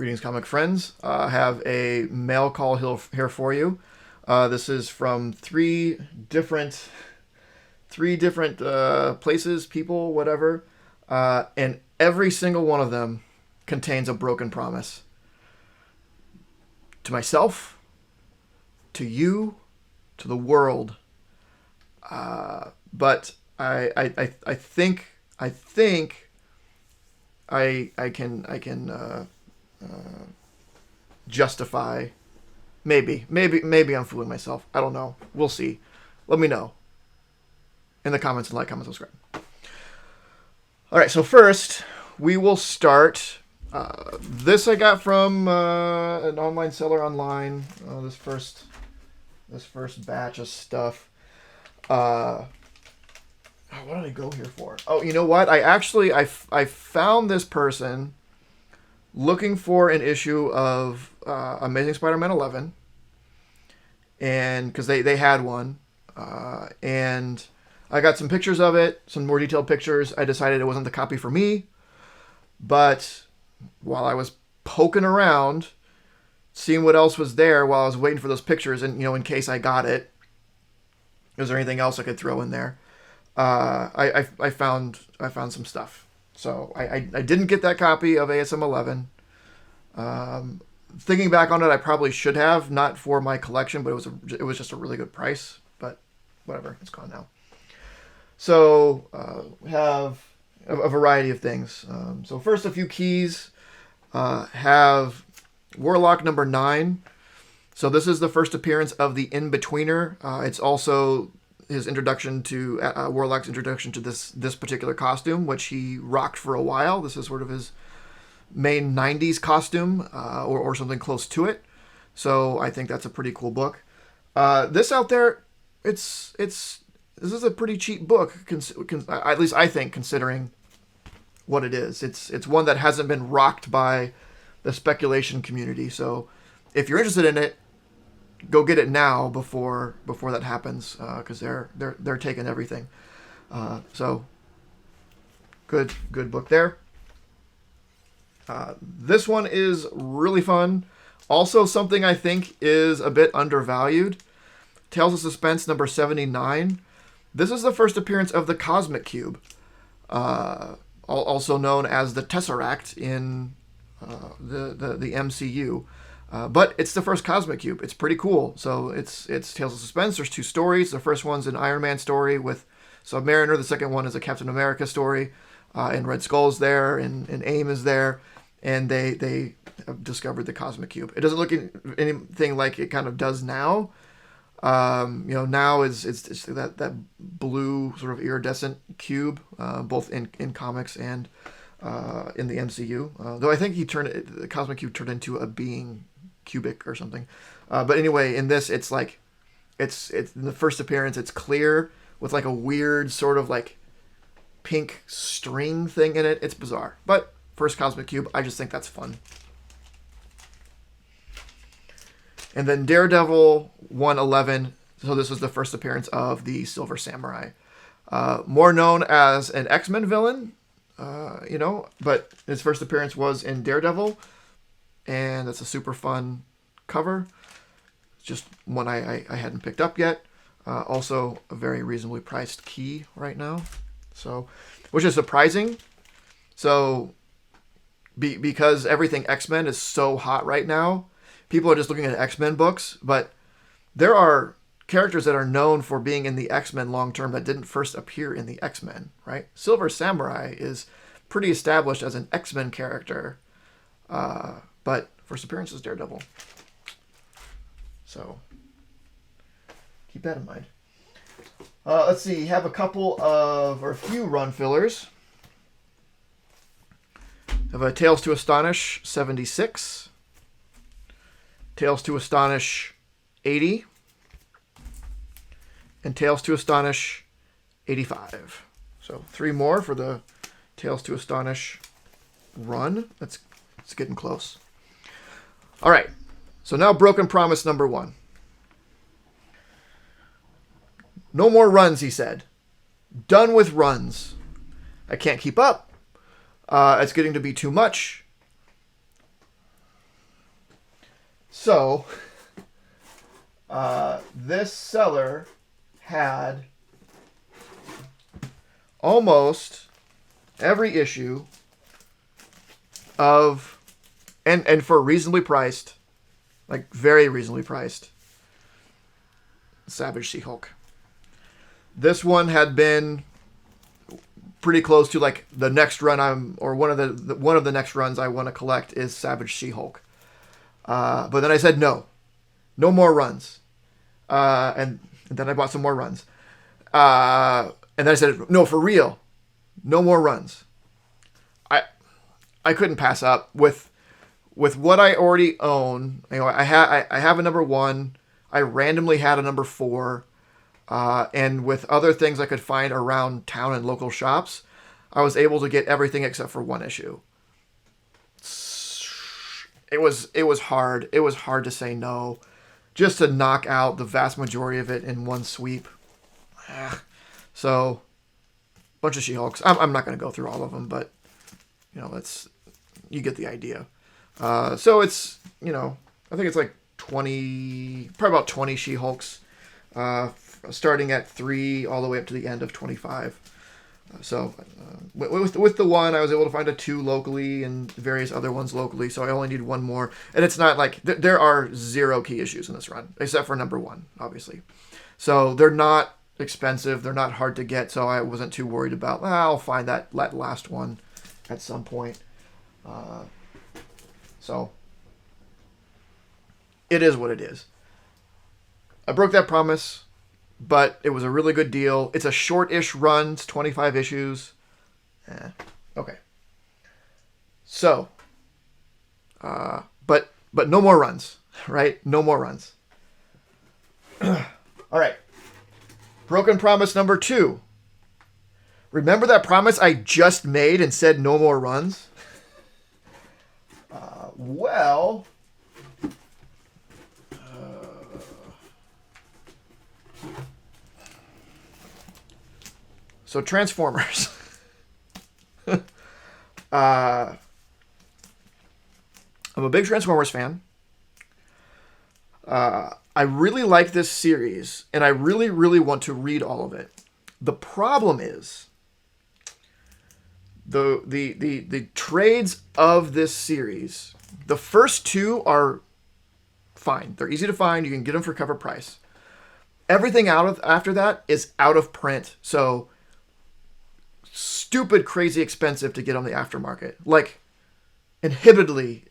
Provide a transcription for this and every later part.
Greetings, comic friends. I have a mail call here for you. This is from three different places, people, whatever, and every single one of them contains a broken promise to myself, to you, to the world. But I think I can justify. Maybe I'm fooling myself. I don't know. We'll see. Let me know in the comments and like, comment, subscribe. All right. So first, we will start. This I got from an online seller online. This first batch of stuff. What did I go here for? Oh, you know what? I found this person looking for an issue of Amazing Spider-Man 11, and because they had one, and I got some pictures of it, some more detailed pictures. I decided it wasn't the copy for me, but while I was poking around, seeing what else was there while I was waiting for those pictures, and in case I got it, is there anything else I could throw in there? I found some stuff. So I didn't get that copy of ASM 11. Thinking back on it, I probably should have, not for my collection, but it was just a really good price. But whatever, it's gone now. So we have a variety of things. So first, a few keys. Have Warlock number 9. So this is the first appearance of the In-Betweener. It's also his introduction to Warlock's introduction to this particular costume, which he rocked for a while. This is sort of his main 90s costume, or something close to it. So I think that's a pretty cool book. This out there, this is a pretty cheap book, at least I think, considering what it is. It's one that hasn't been rocked by the speculation community. So if you're interested in it, go get it now before that happens, because they're taking everything. So good book there. This one is really fun. Also also I think is a bit undervalued. Tales of Suspense number 79. This is the first appearance of the Cosmic Cube, also known as the Tesseract in the MCU. But it's the first Cosmic Cube. It's pretty cool. So it's Tales of Suspense. There's 2 stories. The first one's an Iron Man story with Submariner. The second one is a Captain America story. And Red Skull's there, and AIM is there. And they have discovered the Cosmic Cube. It doesn't look anything like it kind of does now. Now it's that blue sort of iridescent cube, both in comics and in the MCU. Though I think the Cosmic Cube turned into a being cubic or something. But anyway, in this, it's like, it's in the first appearance, it's clear with like a weird sort of like pink string thing in it. It's bizarre. But first Cosmic Cube, I just think that's fun. And then Daredevil 111. So this was the first appearance of the Silver Samurai. More known as an X-Men villain, but his first appearance was in Daredevil. And that's a super fun cover. It's just one I hadn't picked up yet. Also a very reasonably priced key right now. So, which is surprising. So, because everything X-Men is so hot right now, people are just looking at X-Men books, but there are characters that are known for being in the X-Men long term that didn't first appear in the X-Men, right? Silver Samurai is pretty established as an X-Men character, but first appearance is Daredevil. So keep that in mind. Let's see, have a few run fillers. Have a Tales to Astonish 76. Tales to Astonish 80, and Tales to Astonish 85. So 3 more for the Tales to Astonish run. It's getting close. All right. So now Broken Promise number 1. No more runs, he said. Done with runs. I can't keep up. It's getting to be too much. So, this seller had almost every issue of, and for reasonably priced, like very reasonably priced, Savage She-Hulk. This one had been pretty close to like the next run one of the next runs I want to collect is Savage She-Hulk. But then I said no more runs, and then I bought some more runs, and then I said no, for real, no more runs. I couldn't pass up with what I already own. You know, I have a number 1. I randomly had a number 4. And with other things I could find around town and local shops, I was able to get everything except for one issue. It was hard. It was hard to say no, just to knock out the vast majority of it in one sweep. So, bunch of She-Hulks. I'm not going to go through all of them, but you know, you get the idea. So it's, you know, I think it's like 20, probably about 20 She-Hulks. Starting at 3 all the way up to the end of 25. With the one, I was able to find a 2 locally and various other ones locally, so I only need one more. And it's not like, there are 0 key issues in this run, except for number 1, obviously. So they're not expensive, they're not hard to get, so I wasn't too worried about, I'll find that last one at some point. So, it is what it is. I broke that promise, but it was a really good deal. It's a short-ish run. It's 25 issues. Okay. So, but no more runs, right? No more runs. All right. Broken promise number 2. Remember that promise I just made and said no more runs? Well... So Transformers. I'm a big Transformers fan. I really like this series, and I really, really want to read all of it. The problem is the trades of this series. The first 2 are fine. They're easy to find. You can get them for cover price. Everything after that is out of print. So stupid, crazy expensive to get on the aftermarket. Like inhibitingly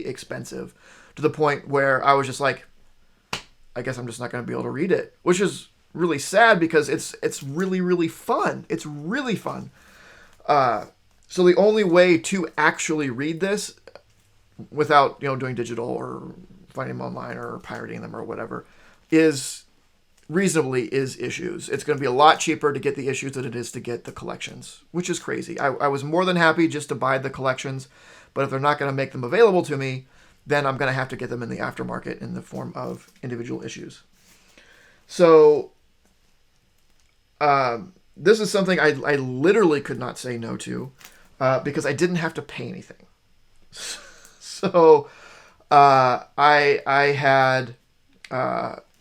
expensive, to the point where I was just like, I guess I'm just not going to be able to read it, which is really sad because it's really, really fun. It's really fun. So the only way to actually read this without, doing digital or finding them online or pirating them or whatever is issues. It's going to be a lot cheaper to get the issues than it is to get the collections, which is crazy. I was more than happy just to buy the collections, but if they're not going to make them available to me, then I'm going to have to get them in the aftermarket in the form of individual issues. So this is something I literally could not say no to because I didn't have to pay anything. So I had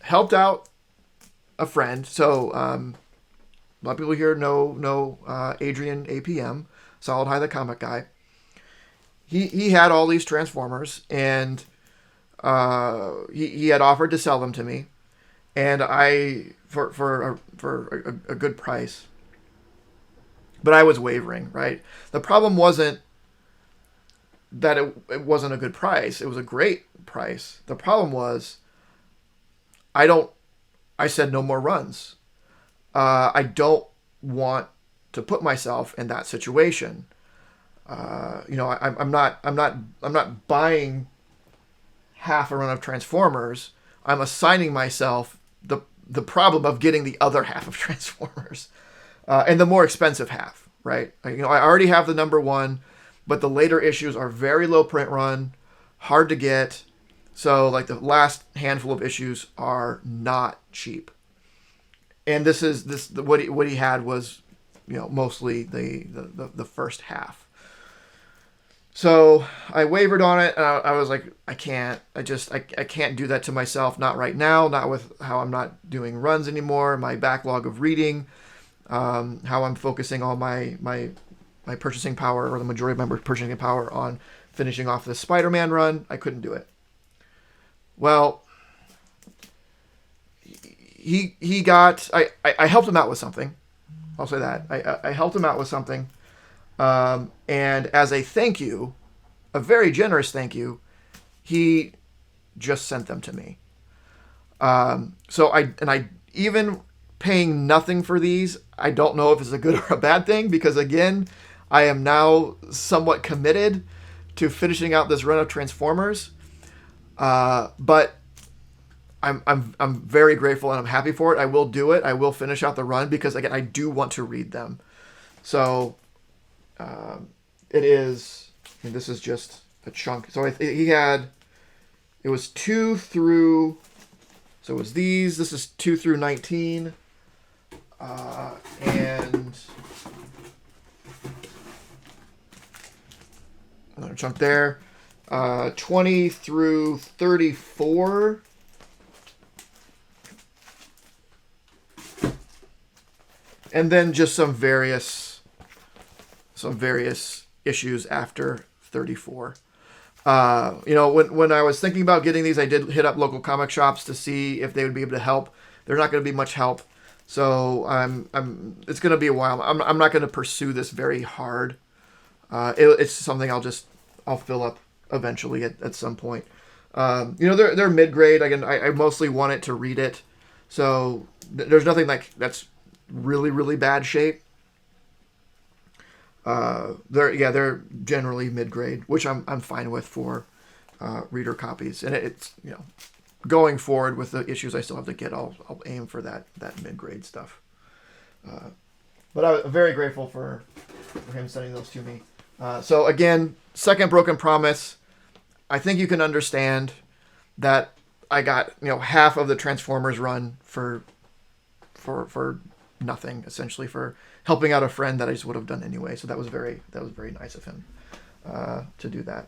helped out a friend. So a lot of people here know Adrian APM, Solid High the comic guy. He had all these Transformers, and he had offered to sell them to me, and I for a good price. But I was wavering, right? The problem wasn't that it wasn't a good price. It was a great price. The problem was I said no more runs. I don't want to put myself in that situation. I'm not buying half a run of Transformers. I'm assigning myself the problem of getting the other half of Transformers, and the more expensive half. Right? I already have the number 1, but the later issues are very low print run, hard to get. So like the last handful of issues are not cheap. And what he had was, mostly the first half. So I wavered on it, and I was like, I can't. I can't do that to myself. Not right now. Not with how I'm not doing runs anymore. My backlog of reading, how I'm focusing all my purchasing power, or the majority of my purchasing power, on finishing off this Spider-Man run. I couldn't do it. Well, he got. I helped him out with something. I'll say that I helped him out with something, and as a thank you, a very generous thank you, he just sent them to me. So I even paying nothing for these, I don't know if it's a good or a bad thing, because again, I am now somewhat committed to finishing out this run of Transformers. But I'm very grateful and I'm happy for it. I will do it. I will finish out the run because again, I do want to read them. So it is. And this is just a chunk. So he had. It was 2 through. So it was these. This is 2 through 19. And another chunk there. 20 through 34. And then just some various issues after 34. When I was thinking about getting these, I did hit up local comic shops to see if they would be able to help. They're not going to be much help, so it's going to be a while. I'm not going to pursue this very hard. It's something I'll fill up eventually at some point. They're mid grade. I mostly want it to read it, so there's nothing that's really really bad shape. They're generally mid grade, which I'm fine with for reader copies, and it's going forward with the issues I still have to get, I'll aim for that mid grade stuff. But I was very grateful for him sending those to me. So again, second Broken Promise. I think you can understand that I got half of the Transformers run for nothing, essentially, for helping out a friend that I just would have done anyway. So that was very nice of him to do that.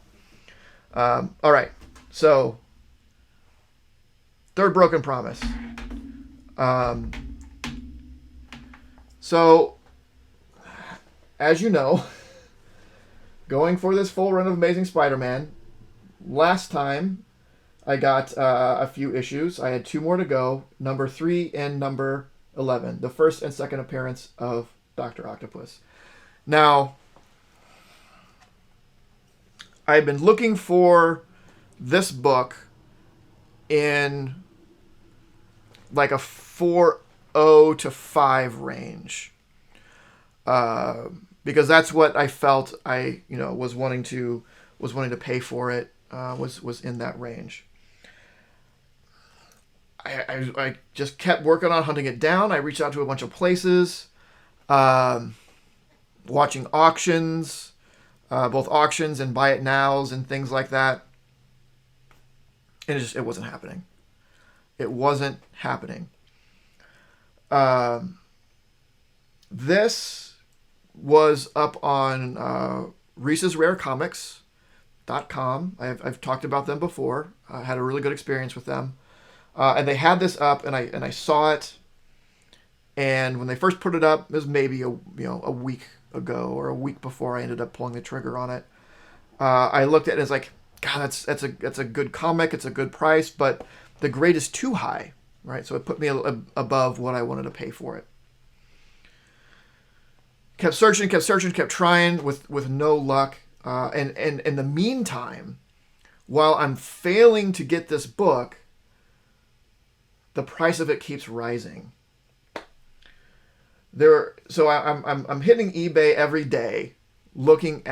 All right, so third Broken Promise. So as you know, going for this full run of Amazing Spider-Man, last time I got a few issues. I had 2 more to go, number 3 and number 11, the first and second appearance of Dr. Octopus. Now, I've been looking for this book in like a 4.0 to 5 range, because that's what I felt I was wanting to pay for it, was in that range. I just kept working on hunting it down. I reached out to a bunch of places, watching auctions, both auctions and buy it nows and things like that. And it wasn't happening. It wasn't happening. This was up on Reese's Rare Comics.com. I've talked about them before. I had a really good experience with them. And they had this up, and I saw it. And when they first put it up, it was maybe a week ago or a week before I ended up pulling the trigger on it. I looked at it and it's like, God, that's a good comic. It's a good price, but the grade is too high, right? So it put me above what I wanted to pay for it. Kept searching, kept trying with no luck. And in the meantime, while I'm failing to get this book, the price of it keeps rising. So I'm hitting eBay every day, looking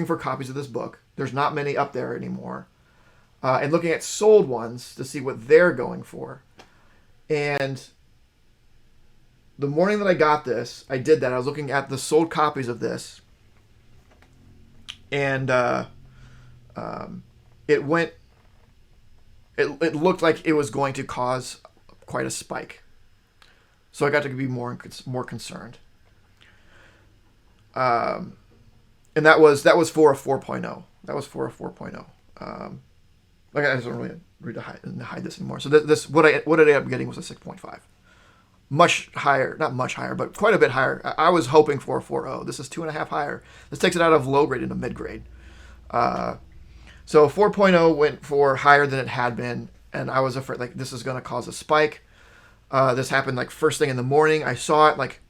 for copies of this book. There's not many up there anymore, and looking at sold ones to see what they're going for. And the morning that I got this, I did that. I was looking at the sold copies of this, and it went. It looked like it was going to cause quite a spike. So I got to be more concerned. And and that was for a 4.0. That was for a 4.0. Like I just don't really read to hide this anymore. So this what I ended up getting was a 6.5. Much higher, not much higher, but quite a bit higher. I was hoping for a 4.0. This is 2.5 higher. This takes it out of low grade into mid grade. So 4.0 went for higher than it had been, and I was afraid like this is going to cause a spike. This happened like first thing in the morning. I saw it like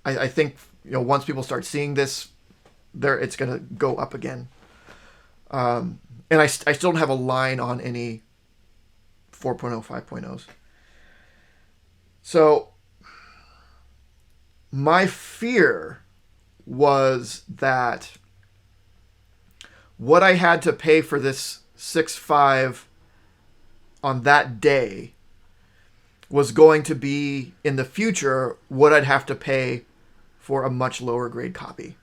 I think once people start seeing this, it's going to go up again. And I still don't have a line on any 4.0, 5.0s. So my fear was that what I had to pay for this 6.5 on that day was going to be in the future what I'd have to pay for a much lower grade copy.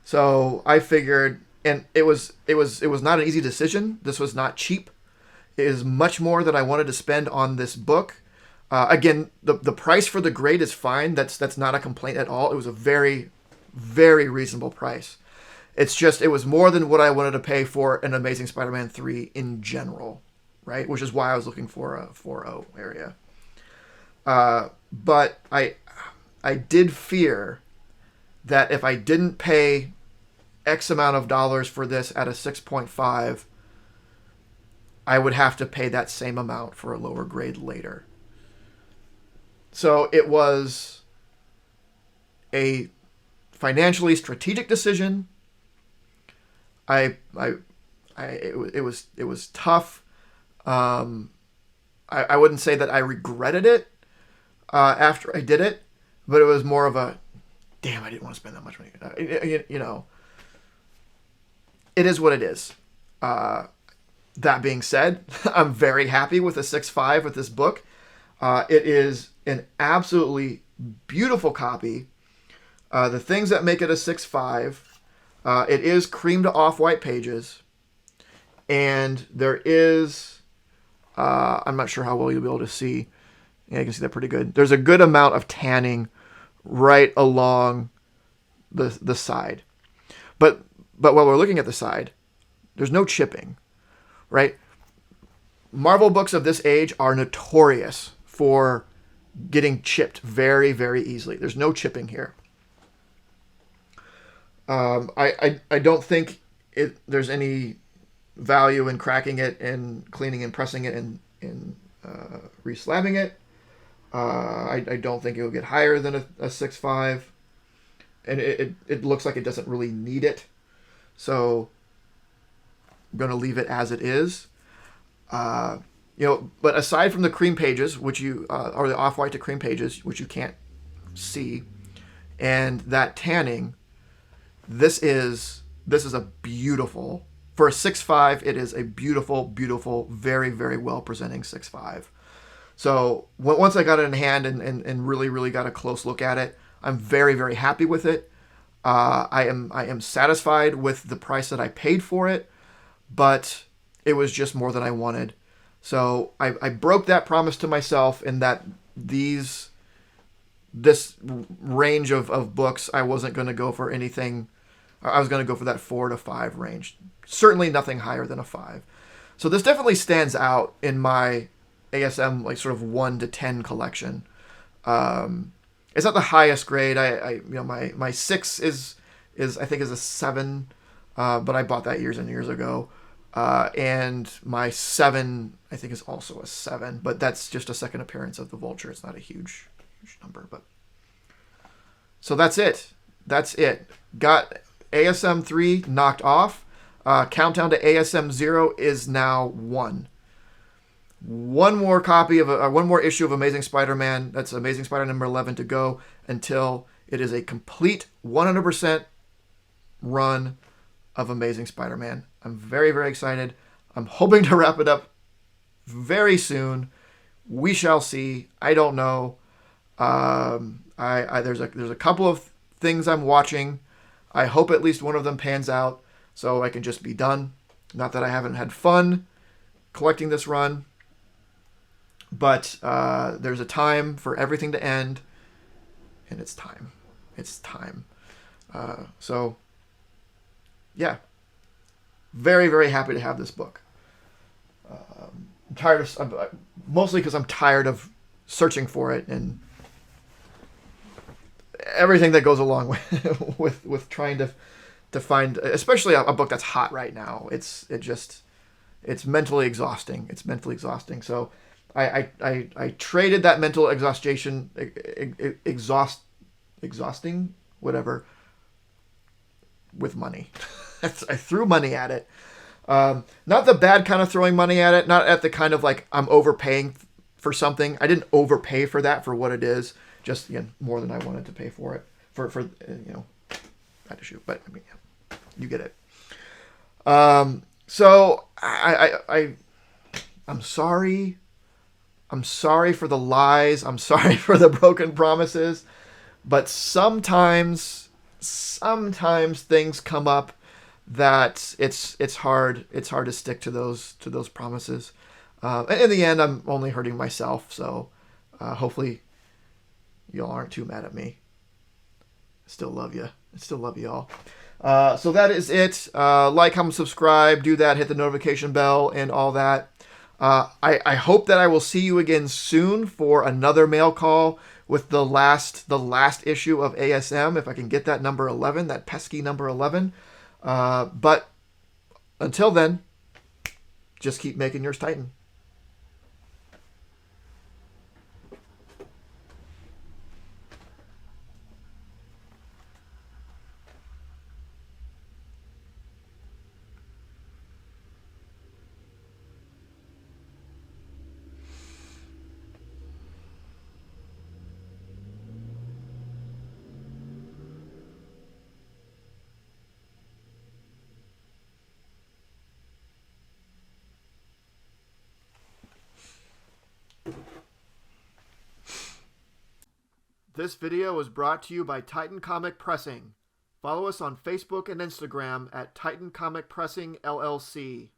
So I figured, and it was not an easy decision. This was not cheap. It is much more than I wanted to spend on this book. Again, the price for the grade is fine. That's not a complaint at all. It was a very, very reasonable price. It's just it was more than what I wanted to pay for an Amazing Spider-Man 3 in general, right? Which is why I was looking for a 4.0 area. But I did fear that if I didn't pay X amount of dollars for this at a 6.5, I would have to pay that same amount for a lower grade later. So it was a financially strategic decision. It was tough. I wouldn't say that I regretted it after I did it, but it was more of a, damn, I didn't want to spend that much money. It is what it is. That being said, I'm very happy with a 6.5 with this book. It is an absolutely beautiful copy. The things that make it a 6.5, it is cream to off-white pages. And there is, I'm not sure how well you'll be able to see. Yeah, you can see that pretty good. There's a good amount of tanning right along the side. But while we're looking at the side, there's no chipping, right? Marvel books of this age are notorious for getting chipped very, very easily. There's no chipping here. I don't think there's any value in cracking it and cleaning and pressing it and re-slabbing it. I don't think it will get higher than a 6.5. And it looks like it doesn't really need it. So I'm going to leave it as it is. But aside from the cream pages, which or the off-white to cream pages, which you can't see, and that tanning, this is a beautiful, for a 6.5, it is a beautiful, beautiful, very, very well presenting 6.5. So once I got it in hand and really, really got a close look at it, I'm very, very happy with it. I am satisfied with the price that I paid for it, but it was just more than I wanted. So I broke that promise to myself in that this range of books, I wasn't going to go for anything. I was going to go for that 4 to 5 range. Certainly nothing higher than a 5. So this definitely stands out in my ASM like sort of 1 to 10 collection. It's not the highest grade. My 6 is I think is a 7, but I bought that years and years ago. And my 7 I think is also a 7, but that's just a second appearance of the Vulture. It's not a huge number, but so that's it. Got ASM 3 knocked off. Countdown to ASM 0 is now 1. One more copy of one more issue of Amazing Spider-Man. That's Amazing Spider number 11 to go until it is a complete 100% run of Amazing Spider-Man. I'm very, very excited. I'm hoping to wrap it up very soon. We shall see. I don't know. There's a couple of things I'm watching. I hope at least one of them pans out so I can just be done. Not that I haven't had fun collecting this run, but there's a time for everything to end, and it's time. It's time. So yeah, very, very happy to have this book. I'm tired of, mostly because I'm tired of searching for it and everything that goes along with with trying to find, especially a book that's hot right now. It's mentally exhausting. It's mentally exhausting. So I traded that mental exhaustion, exhausting, whatever, with money. I threw money at it. Not the bad kind of throwing money at it. Not at the kind of like I'm overpaying for something. I didn't overpay for that for what it is. Just more than I wanted to pay for it. For I had to shoot, but I mean, yeah, you get it. So I'm sorry. I'm sorry for the lies. I'm sorry for the broken promises. But sometimes things come up that it's hard to stick to those promises. And in the end, I'm only hurting myself. So hopefully y'all aren't too mad at me. I still love you. I still love y'all. So that is it. Like, comment, subscribe. Do that. Hit the notification bell and all that. I hope that I will see you again soon for another mail call with the last issue of ASM, if I can get that number 11, that pesky number 11. But until then, just keep making yours Titan. This video was brought to you by Titan Comic Pressing. Follow us on Facebook and Instagram at Titan Comic Pressing LLC.